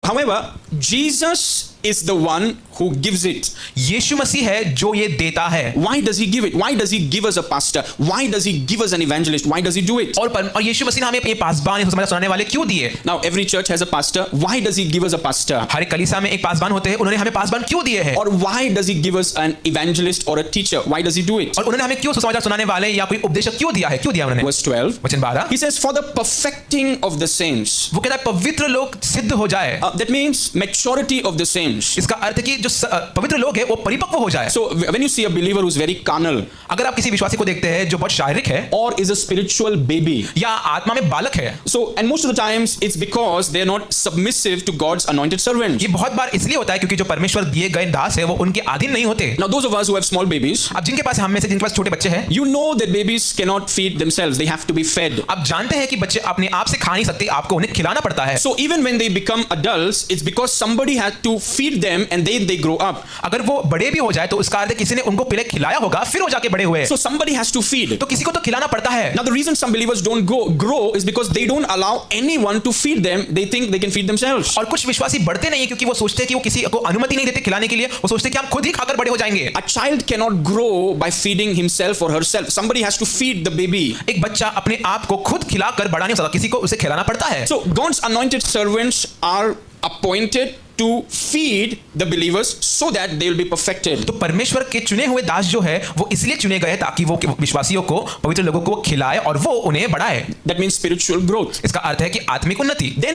However, Jesus is the one who gives it. यीशु मसीह है जो ये देता है। Why does he give it? Why does he give us a pastor? Why does he give us an evangelist? Why does he do it? और यीशु मसीह ने हमें ये पासबान सुसमाचार सुनाने वाले क्यों दिए? Now every church has a pastor. Why does he give us a pastor? हर एक कलीसिया में एक पासबान होते हैं, उन्होंने हमें पासबान क्यों दिए हैं? Or why does he give us an evangelist or a teacher? Why does he do it? और उन्होंने हमें क्यों सुसमाचार सुनाने वाले या कोई उपदेशक क्यों दिया है? क्यों दिया उन्होंने? Verse 12. वचन 12 He says, for the perfecting of the saints. वो कहता है पवित्र लोग सिद्ध हो जाए। That means maturity of the saints. इसका अर्थ है कि जो पवित्र लोग हैं वो परिपक्व हो जाए। So when you see a believer who's very carnal, अगर आप किसी विश्वासी को देखते हैं जो बहुत शारीरिक है or is a spiritual baby, या आत्मा में बालक है, so and most of the times it's because they're not submissive to God's anointed servant. ये बहुत बार इसलिए होता है क्योंकि जो परमेश्वर दिए गए दास है वो उनके अधीन नहीं होते। Now those of us who have small babies, अब जिनके पास हम में से जिनके पास छोटे बच्चे हैं, you know that babies cannot feed themselves. They have to be fed. आप जानते हैं कि बच्चे अपने आप से खा नहीं सकते, आपको उन्हें खिलाना पड़ता है। So even when they become adults, it's because somebody had to feed them and they grow up. अगर वो बड़े भी हो जाए तो उसका अर्थ है किसी ने उनको पहले खिलाया होगा फिर वो जाके बड़े हुए। So somebody has to feed. तो किसी को तो खिलाना पड़ता है। Now the reason some believers don't grow is because they don't allow anyone to feed them. They think they can feed themselves. और कुछ विश्वासी बढ़ते नहीं है क्योंकि वो सोचते हैं कि वो किसी को अनुमति नहीं देते खिलाने के लिए, वो सोचते हैं कि हम खुद ही खाकर बड़े हो जाएंगे। A child cannot grow by feeding himself or herself. Somebody has to feed the baby. एक बच्चा अपने आप को खुद खिलाकर बड़ा नहीं हो सकता, किसी को उसे खिलाना पड़ता है। So God's anointed servants are appointed to feed the believers so that they will be perfected. तो परमेश्वर के चुने हुए दास जो है वो इसलिए चुने गए ताकि वो विश्वासियों को, पवित्र लोगों को खिलाए और वो उन्हें बढ़ाए। That means spiritual growth. इसका अर्थ है कि आत्मिक उन्नति। Then